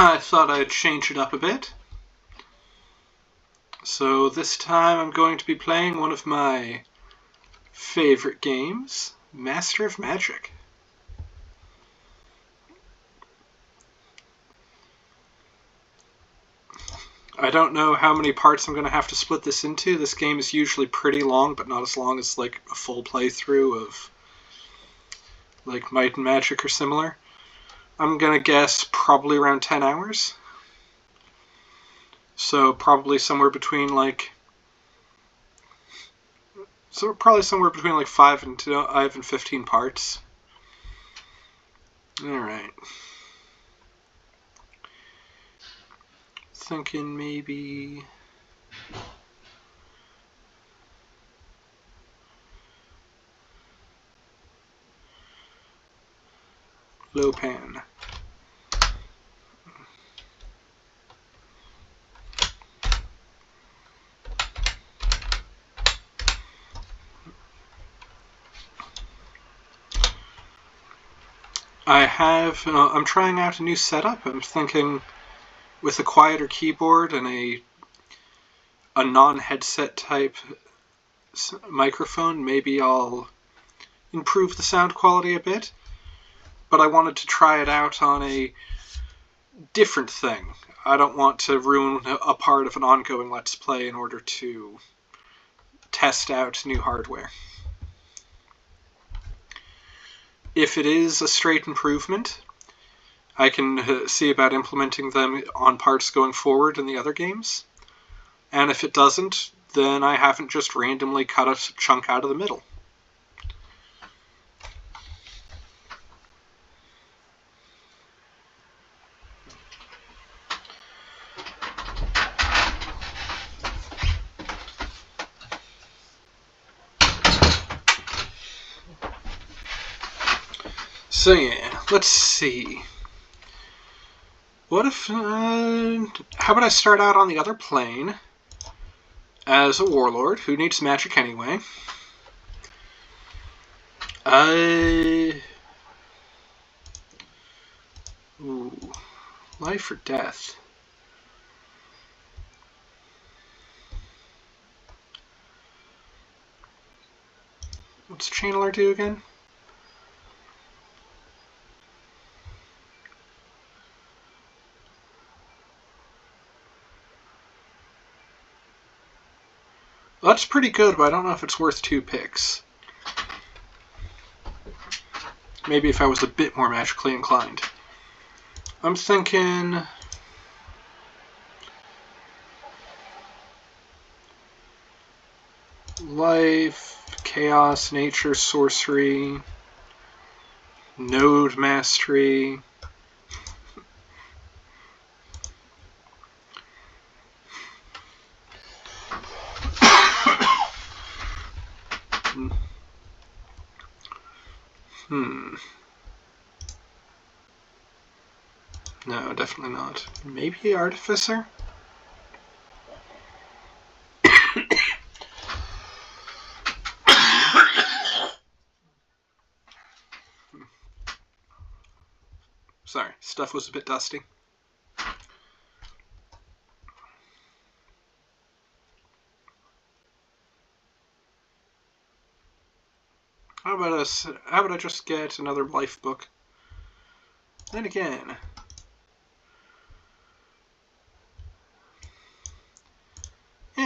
I thought I'd change it up a bit. So this time I'm going to be playing one of my favorite games, Master of Magic. I don't know how many parts I'm going to have to split this into. This game is usually pretty long, but not as long as like a full playthrough of like Might and Magic or similar. I'm going to guess probably around 10 hours. So probably somewhere between like 5 and 15 parts. Alright. Thinking maybe low pan. I'm trying out a new setup. I'm thinking with a quieter keyboard and a non-headset type microphone, maybe I'll improve the sound quality a bit. But I wanted to try it out on a different thing. I don't want to ruin a part of an ongoing Let's Play in order to test out new hardware. If it is a straight improvement, I can see about implementing them on parts going forward in the other games. And if it doesn't, then I haven't just randomly cut a chunk out of the middle. So yeah, let's see. What if, how about I start out on the other plane as a warlord who needs magic anyway. Ooh, life or death? What's Channeler do again? Well, that's pretty good, but I don't know if it's worth 2 picks. Maybe if I was a bit more magically inclined. I'm thinking life, chaos, nature, sorcery, node mastery. No, definitely not. Maybe Artificer? Sorry, stuff was a bit dusty. How about I just get another life book? Then again,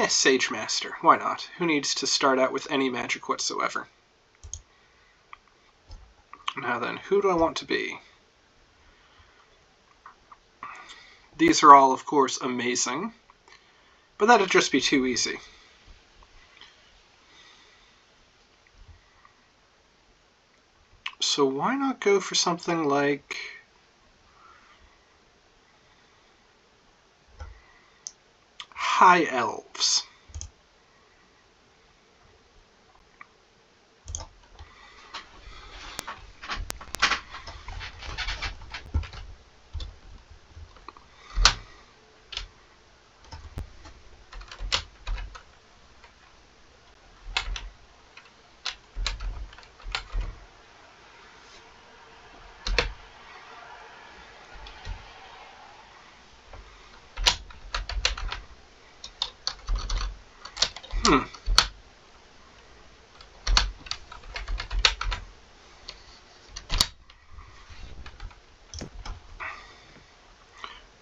Sage Master. Why not? Who needs to start out with any magic whatsoever? Now then, who do I want to be? These are all, of course, amazing, but that'd just be too easy. So why not go for something like High Elves?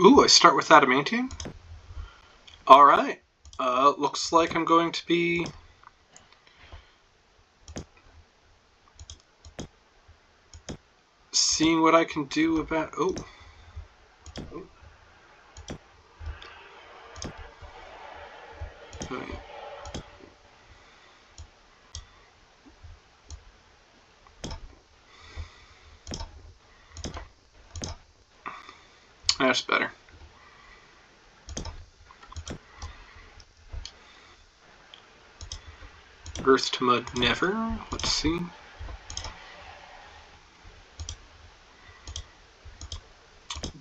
Ooh, I start with adamantium? Alright. Looks like I'm going to be seeing what I can do about... Oh. Right. That's better. Earth to mud, never. Let's see.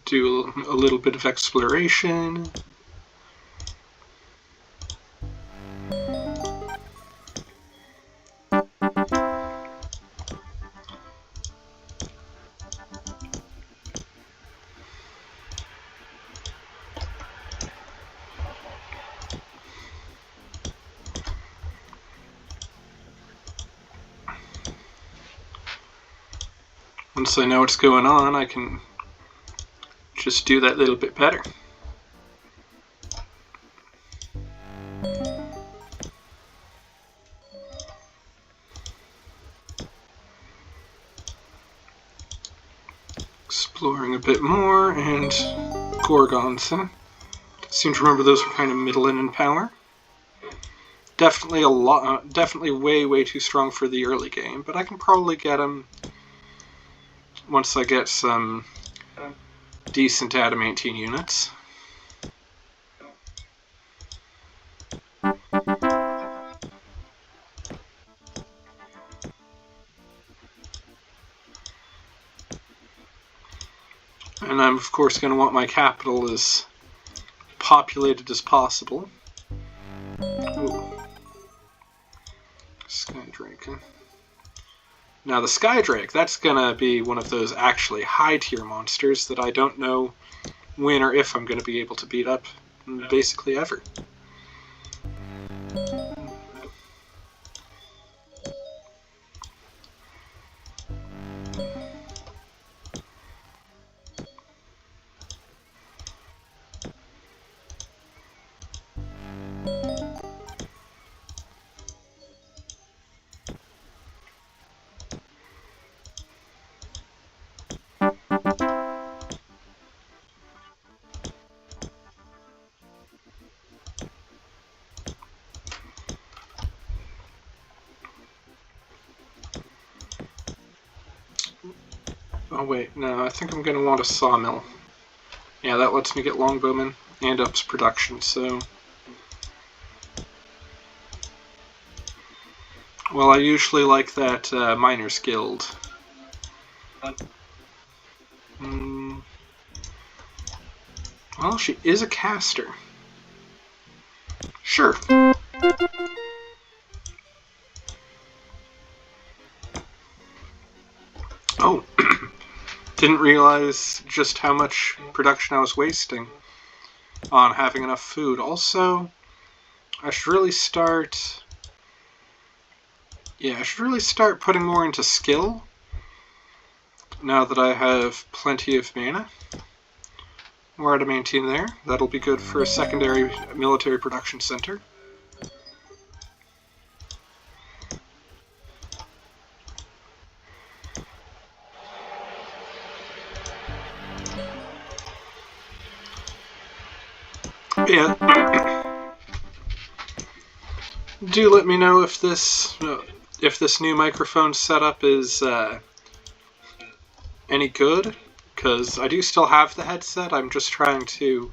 Do a little bit of exploration. Once I know what's going on, I can just do that little bit better. Exploring a bit more, and Gorgons, huh? Seem to remember those were kind of middling in power. Definitely definitely way too strong for the early game, but I can probably get them once I get some decent adamantine units. And I'm of course going to want my capital as populated as possible. Ooh. Skydrake. Huh? Now the Skydrake, that's going to be one of those actually high tier monsters that I don't know when or if I'm going to be able to beat up basically ever. Oh wait, no, I think I'm going to want a sawmill. Yeah, that lets me get longbowmen and ups production, so... Well, I usually like that Miners Guild. Well, she is a caster. Sure. Oh. Didn't realize just how much production I was wasting on having enough food. Also, I should really start... Yeah, I should really start putting more into skill now that I have plenty of mana. More adamantine there. That'll be good for a secondary military production center. Yeah. Do let me know if this new microphone setup is any good, because I do still have the headset. I'm just trying to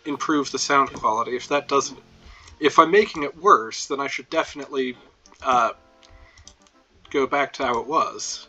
improve the sound quality. If I'm making it worse, then I should definitely go back to how it was.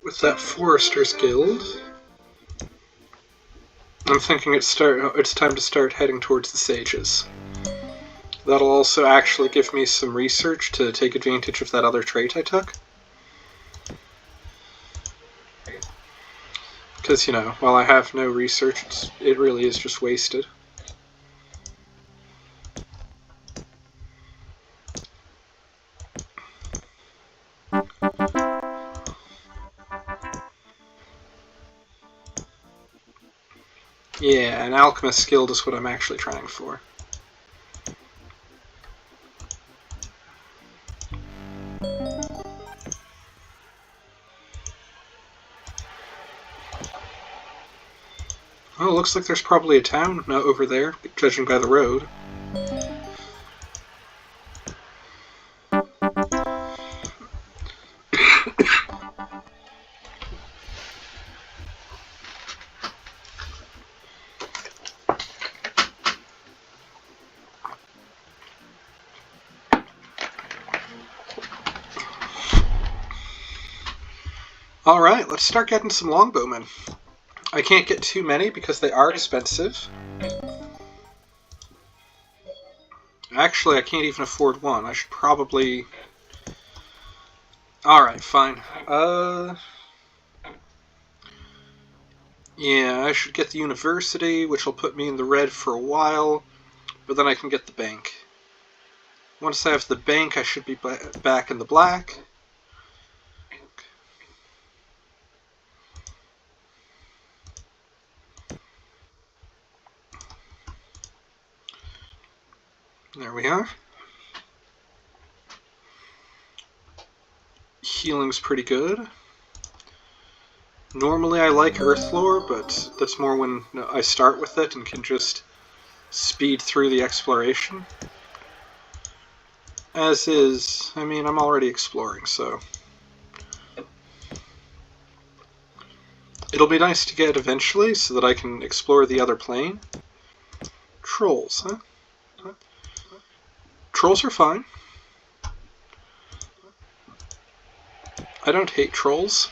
with that Forester's Guild, I'm thinking it's time to start heading towards the Sages. That'll also actually give me some research to take advantage of that other trait I took. Because, you know, while I have no research, it really is just wasted. Yeah, an Alchemist Guild is what I'm actually trying for. Oh, looks like there's probably a town over there, judging by the road. Alright, let's start getting some longbowmen. I can't get too many because they are expensive. Actually, I can't even afford one. I should probably... Alright, fine. Yeah, I should get the university, which will put me in the red for a while, but then I can get the bank. Once I have the bank, I should be back in the black. There we are. Healing's pretty good. Normally I like Earthlore, but that's more when I start with it and can just speed through the exploration. As is, I mean, I'm already exploring, so... It'll be nice to get eventually, so that I can explore the other plane. Trolls, huh? Trolls are fine. I don't hate trolls.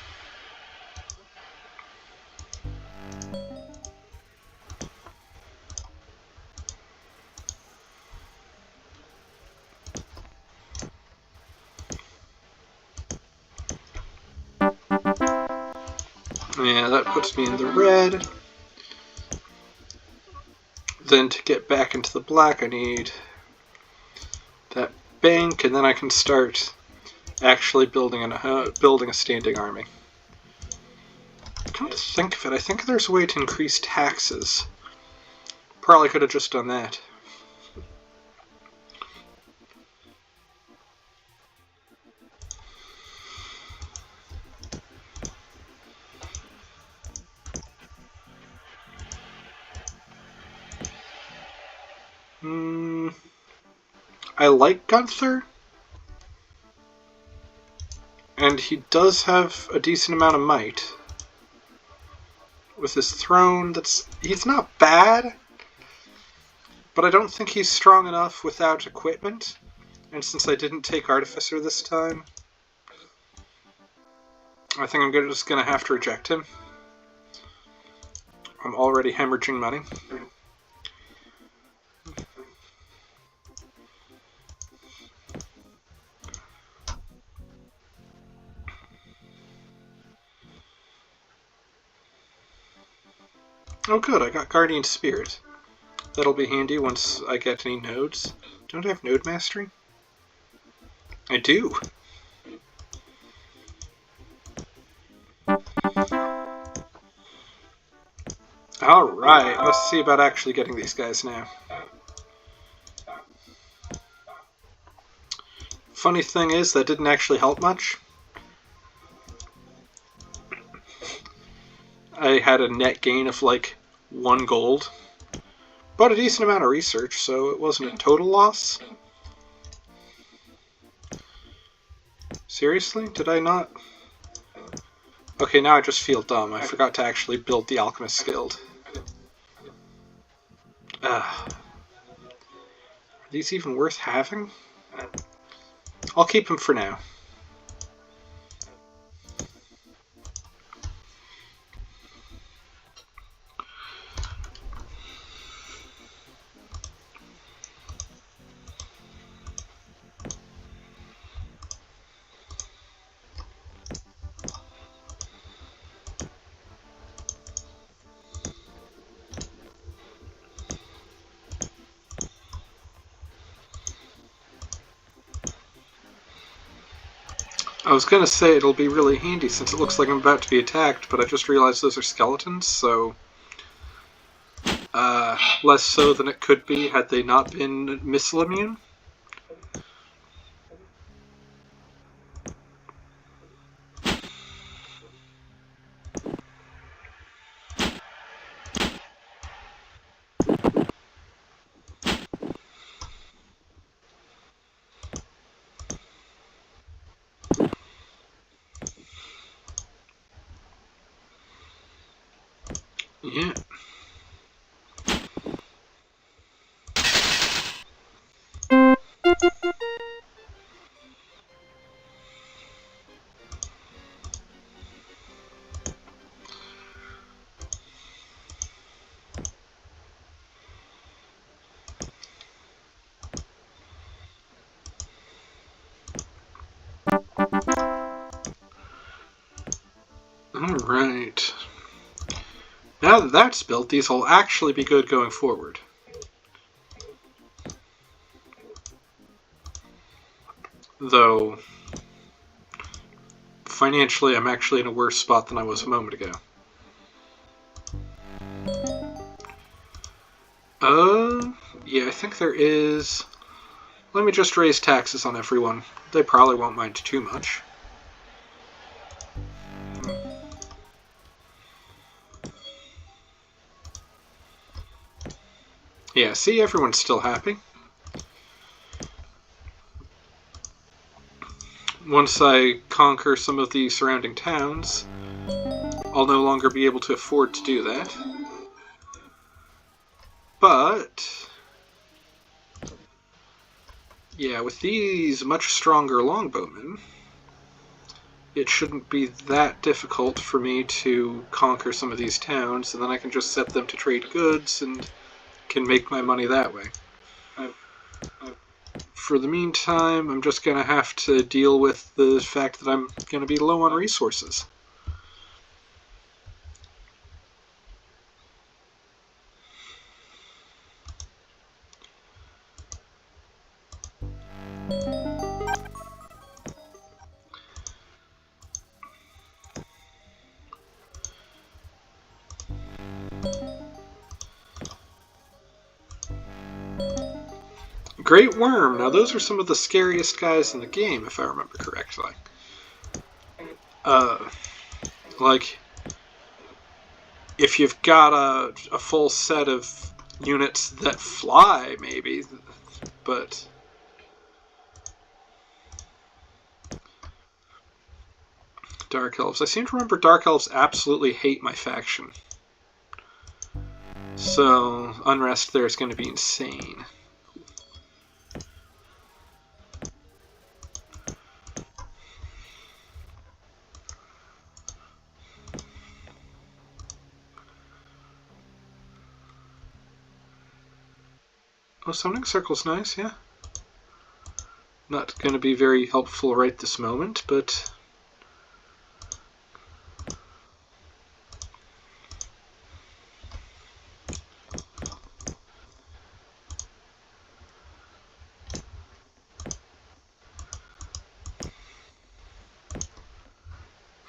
Yeah, that puts me in the red. Then to get back into the black, I need that bank, and then I can start actually building a standing army. Come to think of it, I think there's a way to increase taxes. Probably could have just done that. I like Gunther, and he does have a decent amount of might. With his throne, he's not bad, but I don't think he's strong enough without equipment, and since I didn't take Artificer this time, I think I'm just going to have to reject him. I'm already hemorrhaging money. Oh good, I got Guardian Spirit. That'll be handy once I get any nodes. Don't I have Node Mastery? I do. Alright, let's see about actually getting these guys now. Funny thing is, that didn't actually help much. I had a net gain of like 1 gold, but a decent amount of research, so it wasn't a total loss. Seriously? Did I not? Okay, now I just feel dumb. I forgot to actually build the Alchemist Guild. Are these even worth having? I'll keep them for now. I was gonna say it'll be really handy since it looks like I'm about to be attacked, but I just realized those are skeletons, so... less so than it could be had they not been missile immune. Yeah. Alright. Now that that's built, these will actually be good going forward. Though, financially, I'm actually in a worse spot than I was a moment ago. Yeah, I think there is... Let me just raise taxes on everyone. They probably won't mind too much. Yeah, see, everyone's still happy. Once I conquer some of the surrounding towns, I'll no longer be able to afford to do that. But... yeah, with these much stronger longbowmen, it shouldn't be that difficult for me to conquer some of these towns, and then I can just set them to trade goods and can make my money that way. For the meantime, I'm just going to have to deal with the fact that I'm going to be low on resources. Great Worm. Now those are some of the scariest guys in the game, if I remember correctly. Like, if you've got a full set of units that fly, maybe, but... Dark Elves. I seem to remember Dark Elves absolutely hate my faction. So, unrest there is going to be insane. Oh, Summoning Circle's nice, yeah. Not going to be very helpful right this moment, but...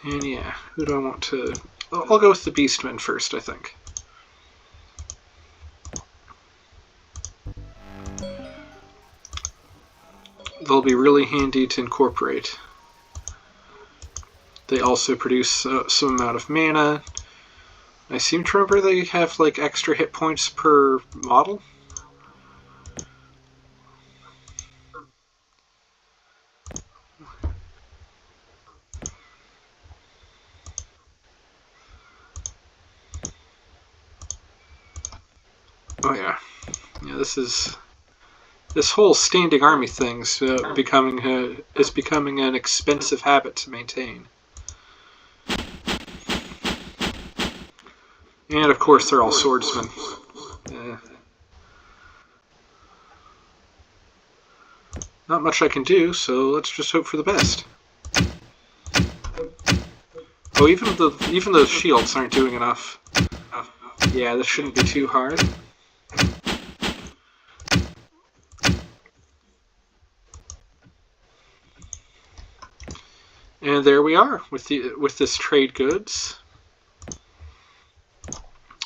and yeah, who do I want to... I'll go with the Beastmen first, I think. They'll be really handy to incorporate. They also produce some amount of mana. I seem to remember they have like extra hit points per model. Oh yeah, yeah. This whole standing army thing's becoming an expensive habit to maintain. And of course, they're all swordsmen. Not much I can do, so let's just hope for the best. Oh, even those shields aren't doing enough. Yeah, this shouldn't be too hard. And there we are with this trade goods.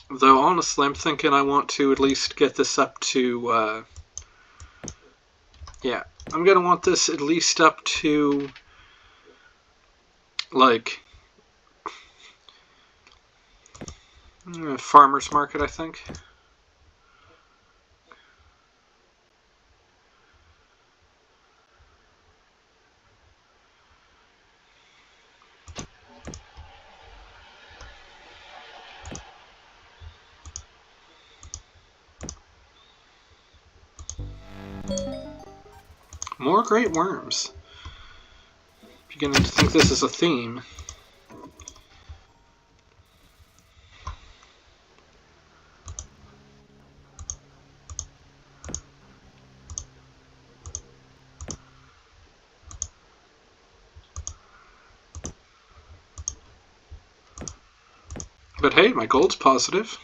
Though honestly, I'm thinking I want to at least get this up to, yeah, I'm gonna want this at least up to, like, farmer's market, I think. More great worms. Beginning to think this is a theme. But hey, my gold's positive.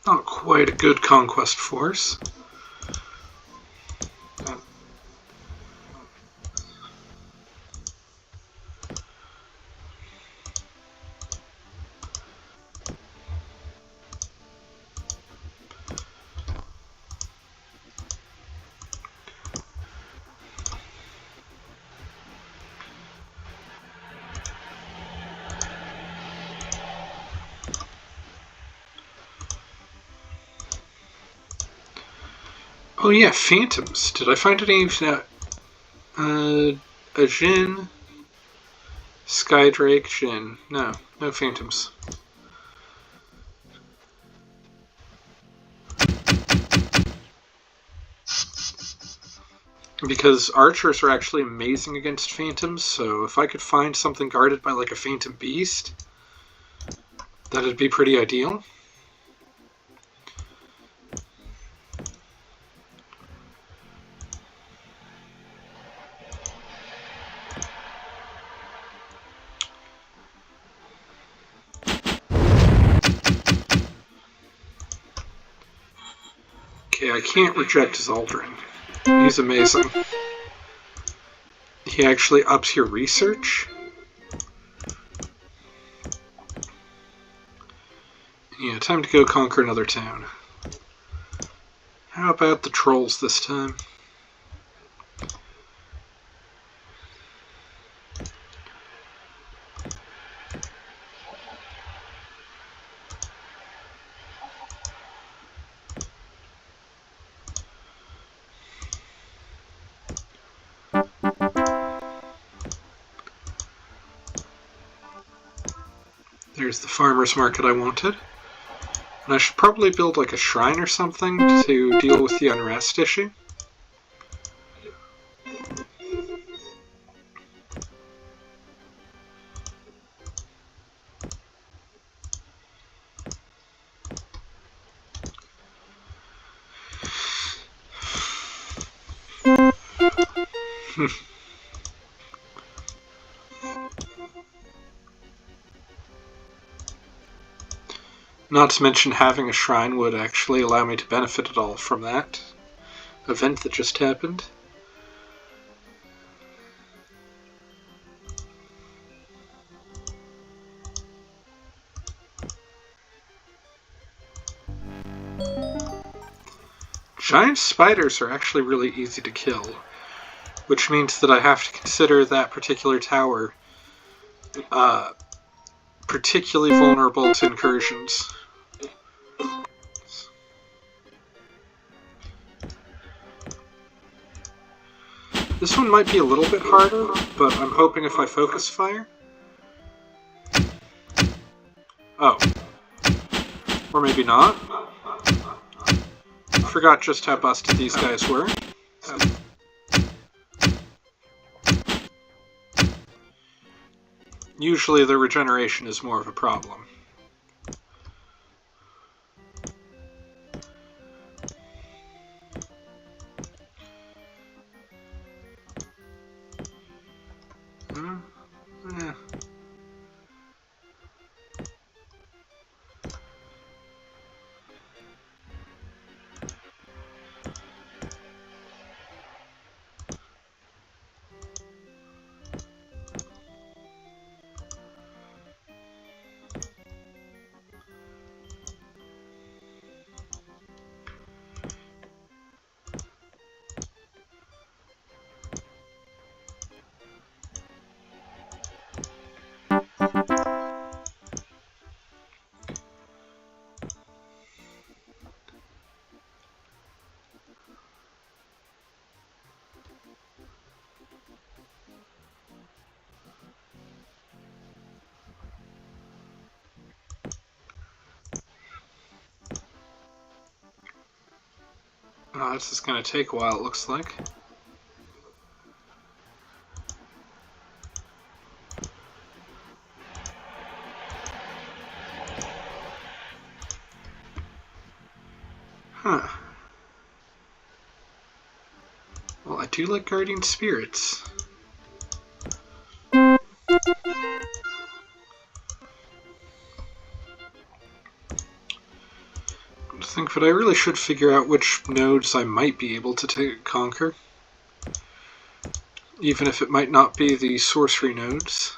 Not quite a good conquest force. Oh yeah, phantoms. Did I find any of that? A Jin, Skydrake, Jin. No phantoms. Because archers are actually amazing against phantoms, so if I could find something guarded by like a phantom beast, that'd be pretty ideal. Okay, I can't reject Zaldrin. He's amazing. He actually ups your research. Yeah, time to go conquer another town. How about the trolls this time? There's the farmer's market I wanted. And I should probably build like a shrine or something to deal with the unrest issue. Not to mention having a shrine would actually allow me to benefit at all from that event that just happened. Giant spiders are actually really easy to kill, which means that I have to consider that particular tower particularly vulnerable to incursions. This one might be a little bit harder, but I'm hoping if I focus fire... Oh. Or maybe not. Forgot just how busted these guys were. Usually the regeneration is more of a problem. Yeah. Oh, this is going to take a while, it looks like. Huh. Well, I do like guardian spirits. I think that I really should figure out which nodes I might be able to conquer. Even if it might not be the sorcery nodes.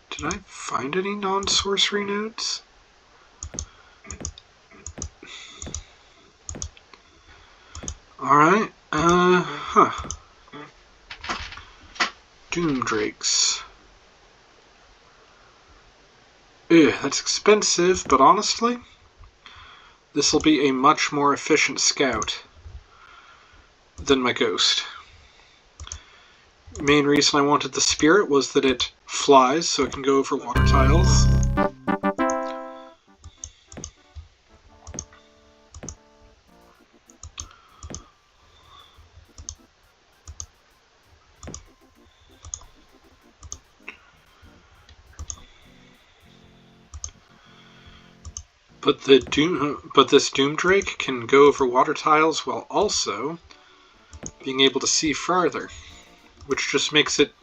Did I find any non-sorcery nodes? Alright, Doom Drakes. Ew, that's expensive, but honestly, this'll be a much more efficient scout than my ghost. Main reason I wanted the spirit was that it flies, so it can go over water tiles. But this Doom Drake can go over water tiles while also being able to see farther, which just makes it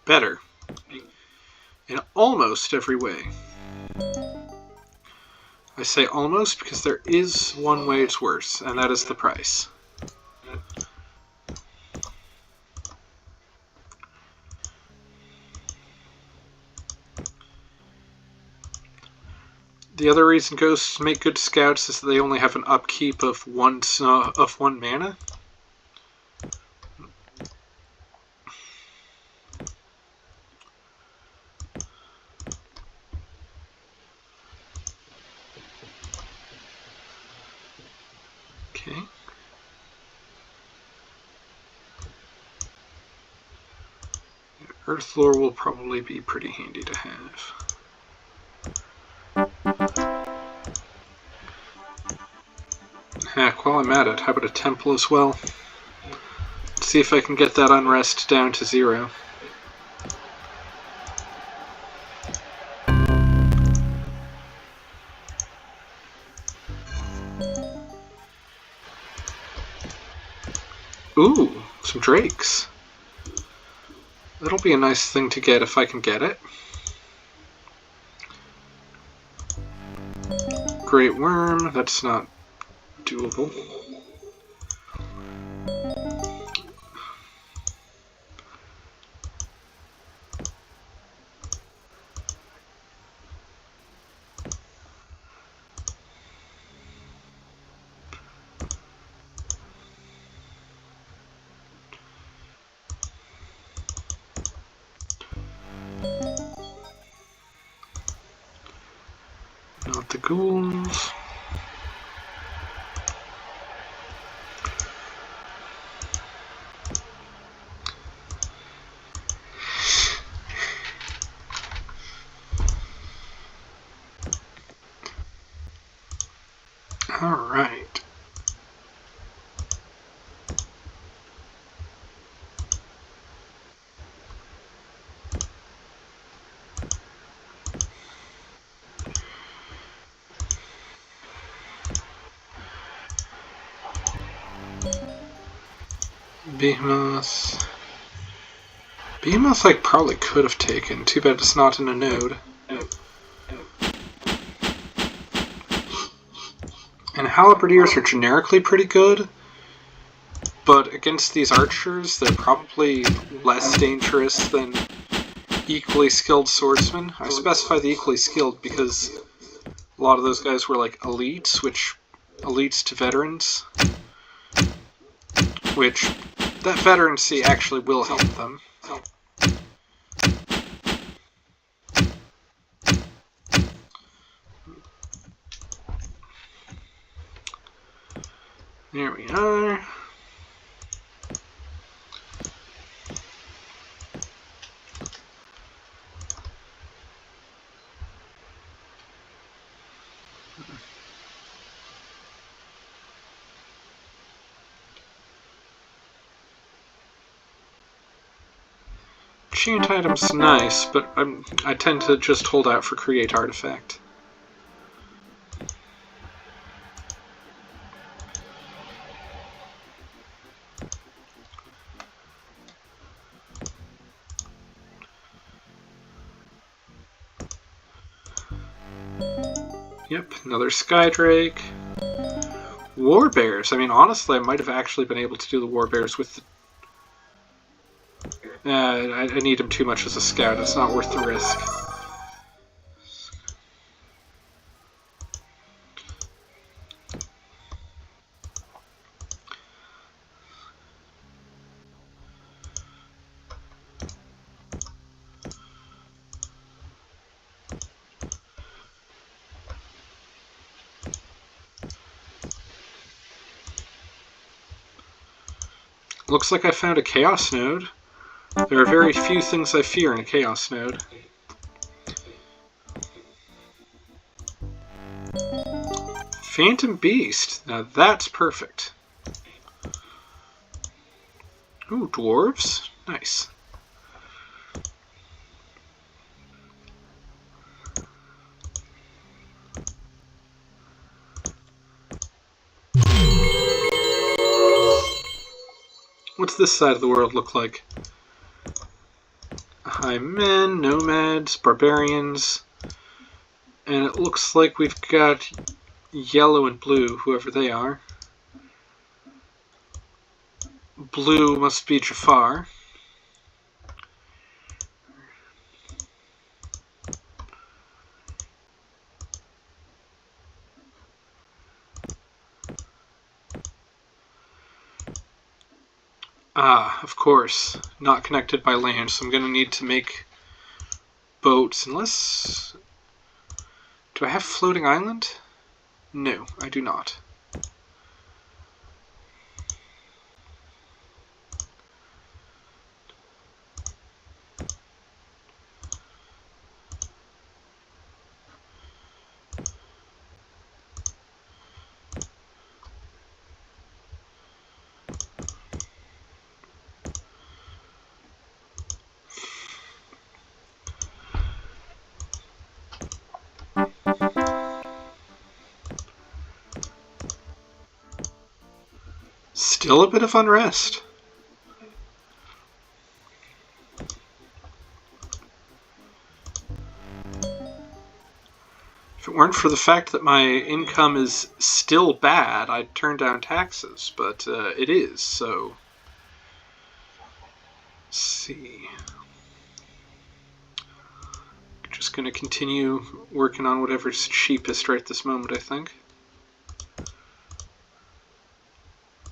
better in almost every way. I say almost because there is one way it's worse, and that is the price. The other reason ghosts make good scouts is that they only have an upkeep of one mana. Okay. Earth lore will probably be pretty handy to have. Heck, while I'm at it, how about a temple as well? Let's see if I can get that unrest down to 0. Ooh, some drakes. That'll be a nice thing to get if I can get it. Great Worm, that's not doable. the ghouls. Alright. Behemoth. Behemoth I probably could have taken. Too bad it's not in a node. And halberdiers are generically pretty good, but against these archers, they're probably less dangerous than equally skilled swordsmen. I specify the equally skilled because a lot of those guys were like elites, elites to veterans, which that veterancy actually will help them. There we are. Enchant item's nice, but I tend to just hold out for create artifact. Yep, another Skydrake. Warbears. I mean, honestly, I might have actually been able to do the Warbears with... I need him too much as a scout. It's not worth the risk. Looks like I found a Chaos Node. There are very few things I fear in a Chaos Node. Phantom Beast. Now that's perfect. Ooh, dwarves. Nice. What's this side of the world look like? High men, nomads, barbarians, and it looks like we've got yellow and blue, whoever they are. Blue must be Jafar. Ah, of course. Not connected by land, so I'm going to need to make boats. Unless... Do I have floating island? No, I do not. Still a bit of unrest. If it weren't for the fact that my income is still bad, I'd turn down taxes, but it is, so... Let's see... Just going to continue working on whatever's cheapest right this moment, I think.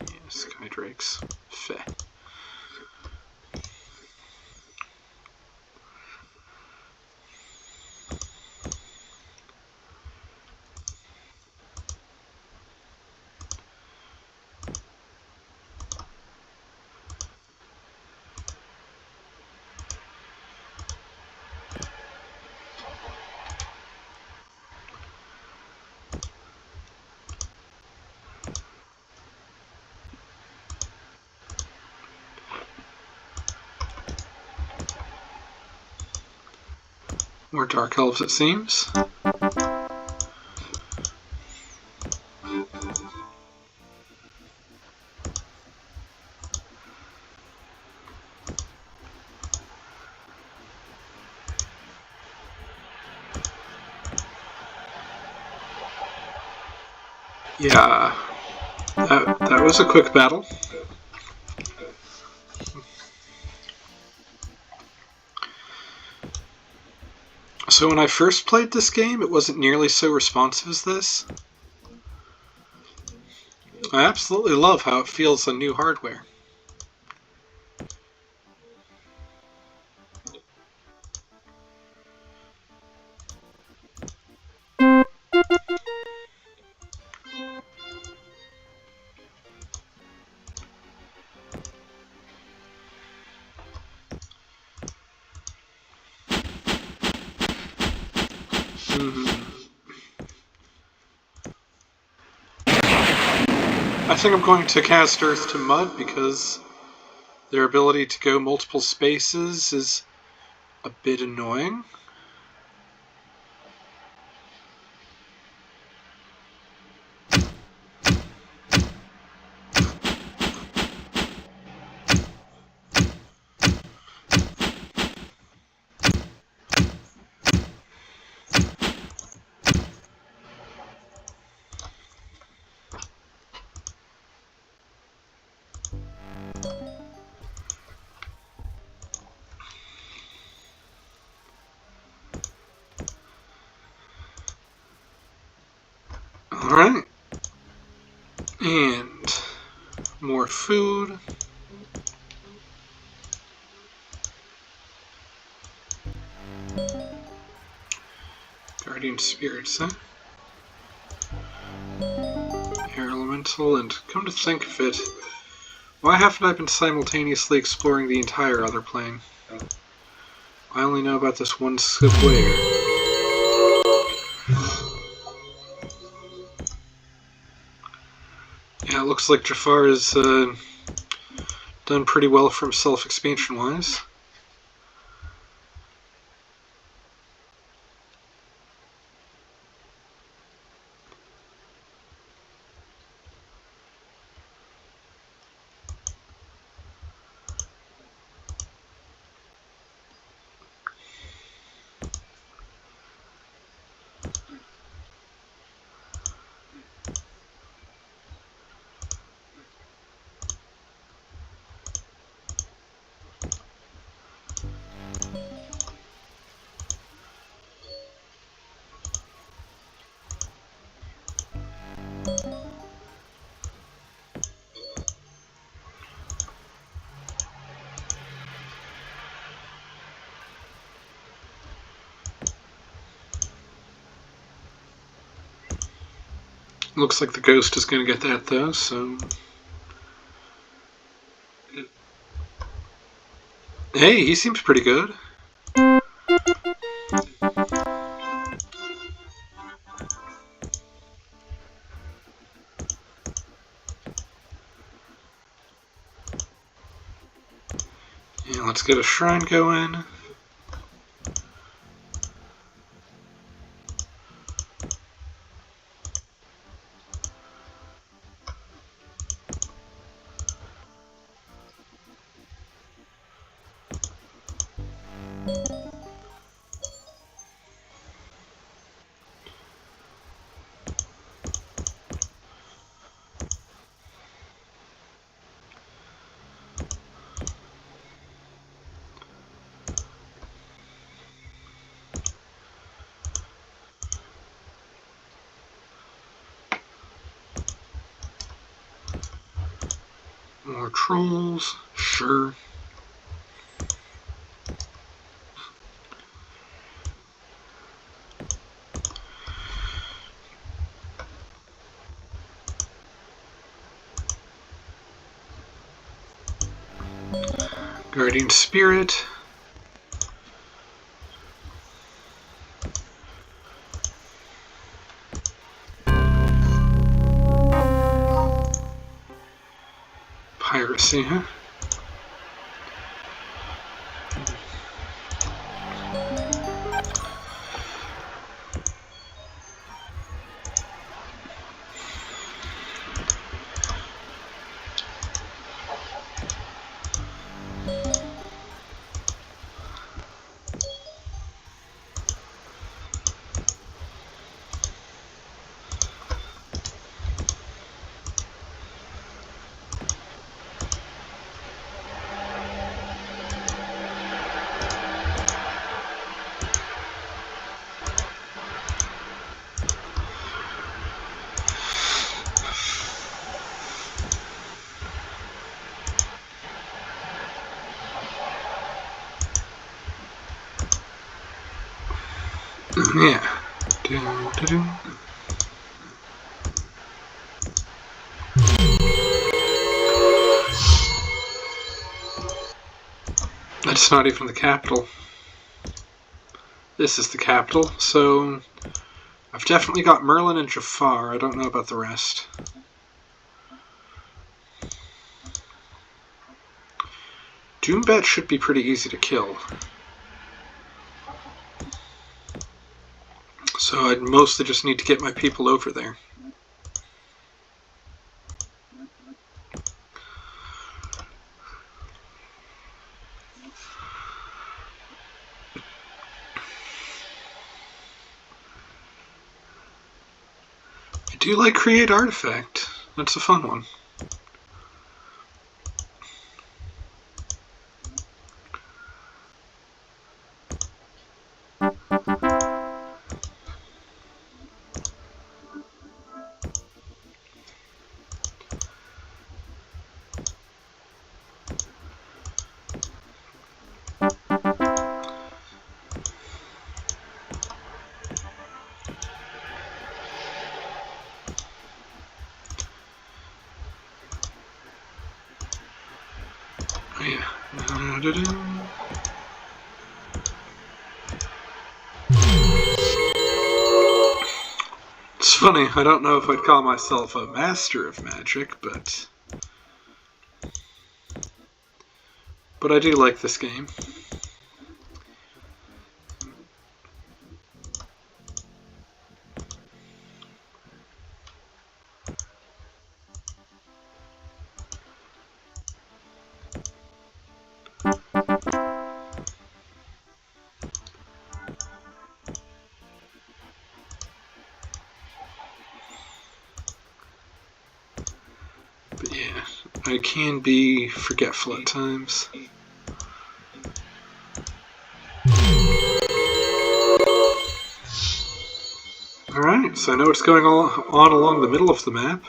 Yeah, Skydrakes. Feh. More Dark Elves, it seems. Yeah, that was a quick battle. So when I first played this game, it wasn't nearly so responsive as this. I absolutely love how it feels on new hardware. I think I'm going to cast Earth to Mud because their ability to go multiple spaces is a bit annoying. Alright. And more food. Guardian Spirits, huh? Air Elemental, and come to think of it, why haven't I been simultaneously exploring the entire other plane? I only know about this one square. Yeah, it looks like Jafar has done pretty well for himself expansion-wise. Looks like the ghost is going to get that, though, so... Hey, he seems pretty good. Yeah, let's get a shrine going. More trolls, sure. Guardian Spirit. Piracy, huh? Yeah. Doo-doo-doo. That's not even the capital. This is the capital, so I've definitely got Merlin and Jafar. I don't know about the rest. Doombet should be pretty easy to kill. So I'd mostly just need to get my people over there. I do like Create Artifact. That's a fun one. Yeah. It's funny, I don't know if I'd call myself a master of magic, but I do like this game. But yeah, I can be forgetful at times. Alright, so I know what's going on along the middle of the map.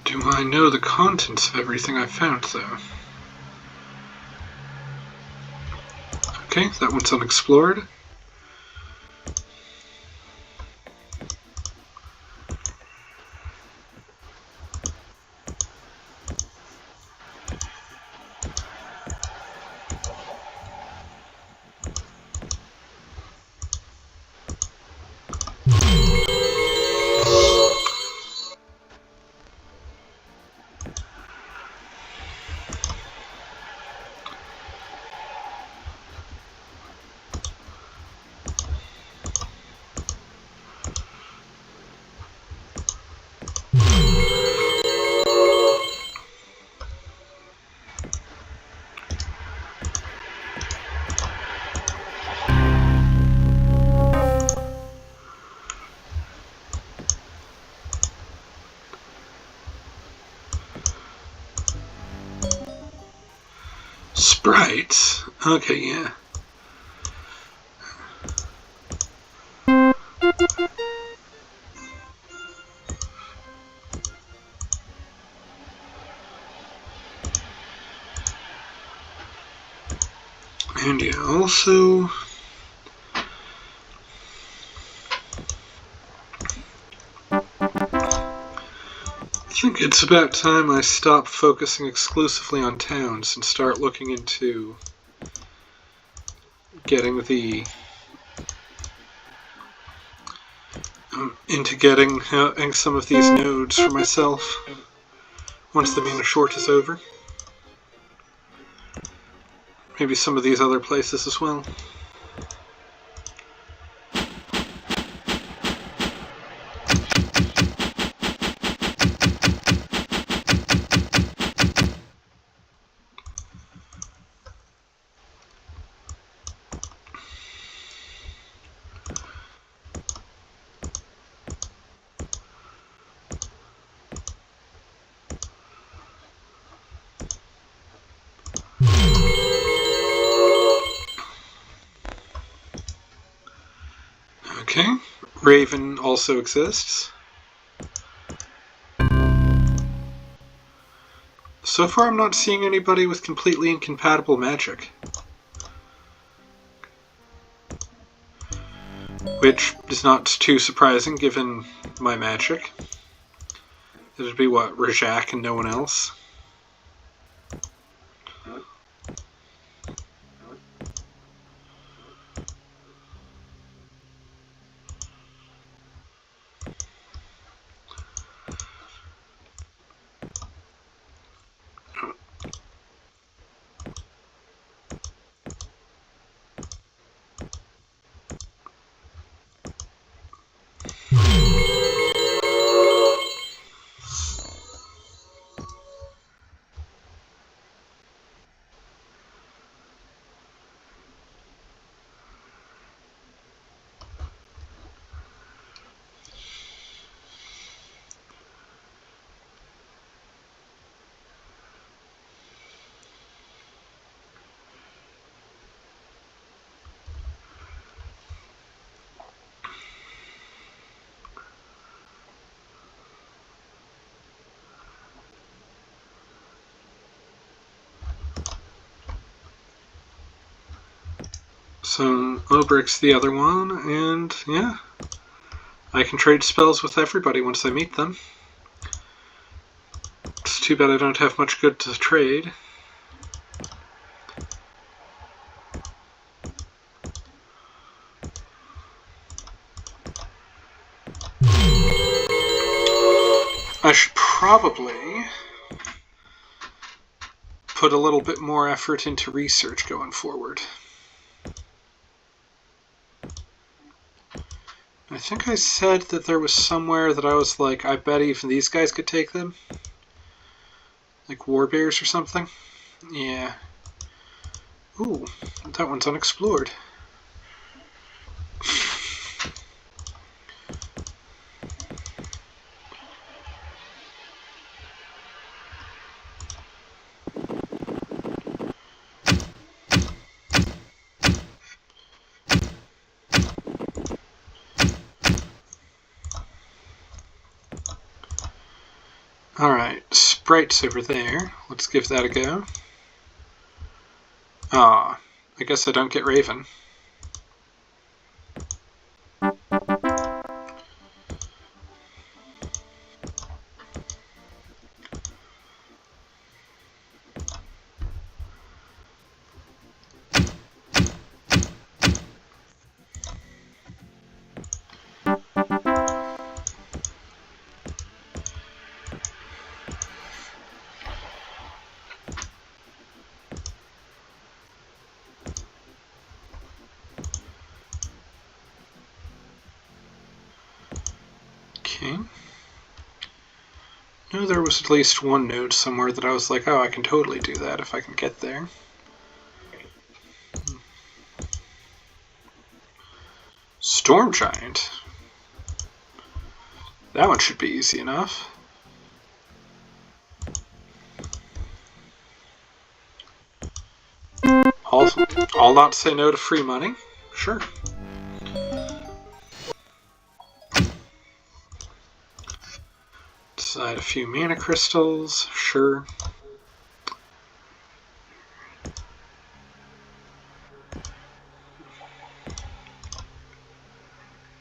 Do I know the contents of everything I found, though? Okay, that one's unexplored. Sprites? Okay, yeah. And yeah, also... I think it's about time I stop focusing exclusively on towns and start looking into getting some of these nodes for myself once the Mina Short is over. Maybe some of these other places as well. Okay, Raven also exists. So far I'm not seeing anybody with completely incompatible magic. Which is not too surprising given my magic. It'd be what, Rajak and no one else? So, Obrick's the other one, and yeah. I can trade spells with everybody once I meet them. It's too bad I don't have much good to trade. I should probably put a little bit more effort into research going forward. I think I said that there was somewhere that I was like, I bet even these guys could take them. Like Warbears or something. Yeah. Ooh, that one's unexplored. Alright, Sprite's over there. Let's give that a go. Ah, I guess I don't get Raven. Okay. No, there was at least one node somewhere that I was like, oh, I can totally do that if I can get there. Storm Giant? That one should be easy enough. I'll not say no to free money. Sure. Decide a few mana crystals. Sure.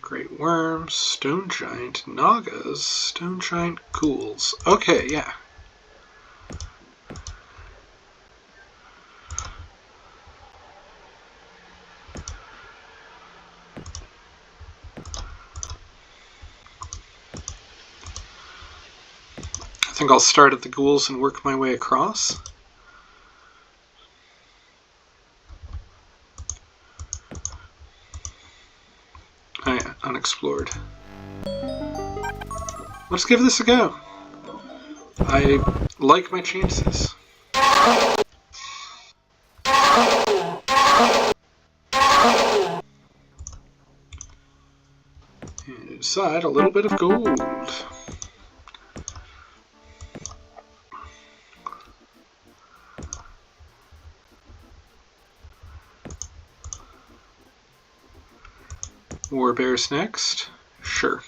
Great worms, stone giant, nagas, stone giant ghouls. Okay, yeah. I think I'll start at the ghouls and work my way across. Oh yeah, unexplored. Let's give this a go. I like my chances. And inside, a little bit of gold. Warbears next. Sure.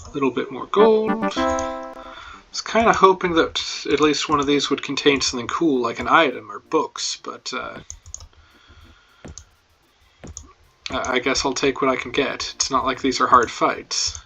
A little bit more gold. I was kind of hoping that at least one of these would contain something cool, like an item or books, but I guess I'll take what I can get. It's not like these are hard fights.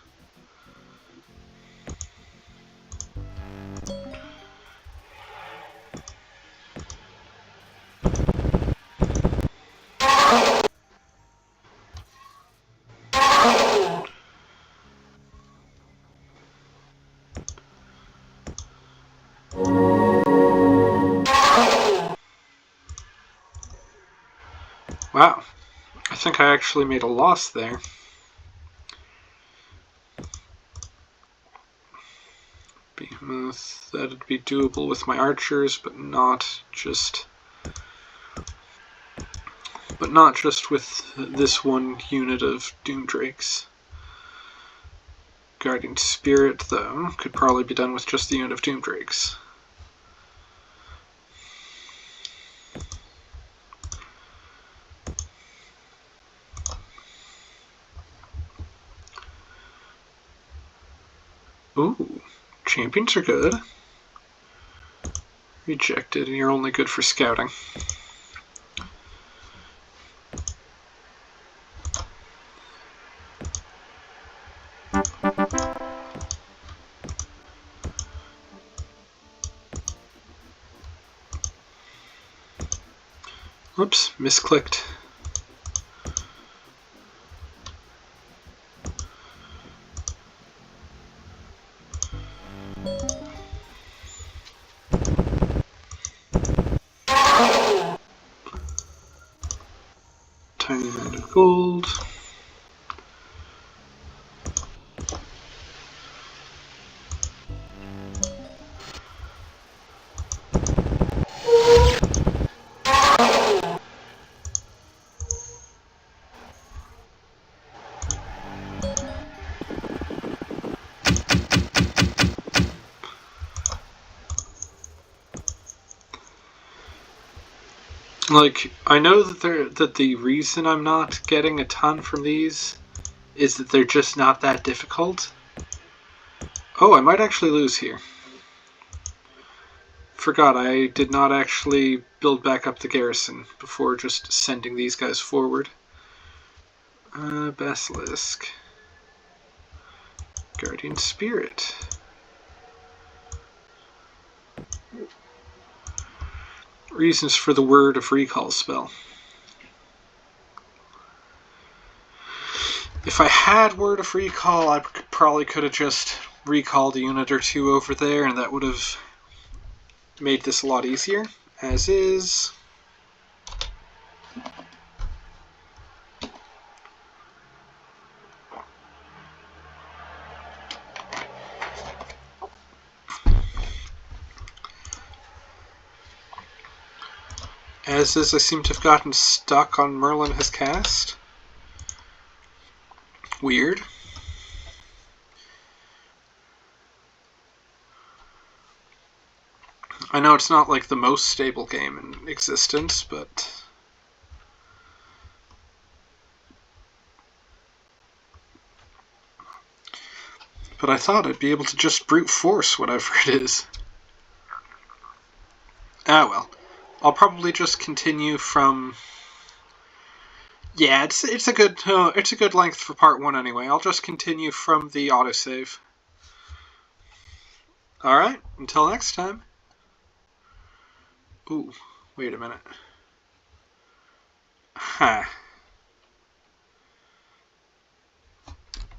Wow, I think I actually made a loss there. Behemoth, that'd be doable with my archers, but not just with this one unit of Doomdrakes. Guardian Spirit, though, could probably be done with just the unit of Doomdrakes. Ooh, champions are good. Rejected, and you're only good for scouting. Oops, misclicked. Tiny amount of gold. Like, I know that the reason I'm not getting a ton from these is that they're just not that difficult. Oh, I might actually lose here. Forgot, I did not actually build back up the garrison before just sending these guys forward. Basilisk. Guardian Spirit. Reasons for the word of recall spell. If I had word of recall, I probably could have just recalled a unit or two over there, and that would have made this a lot easier. As is. As is, I seem to have gotten stuck on Merlin has cast. Weird. I know it's not like the most stable game in existence, but But I thought I'd be able to just brute force whatever it is. Ah well. I'll probably just continue from... Yeah, it's a good length for part 1 anyway. I'll just continue from the autosave. Alright, until next time. Ooh, wait a minute. Huh.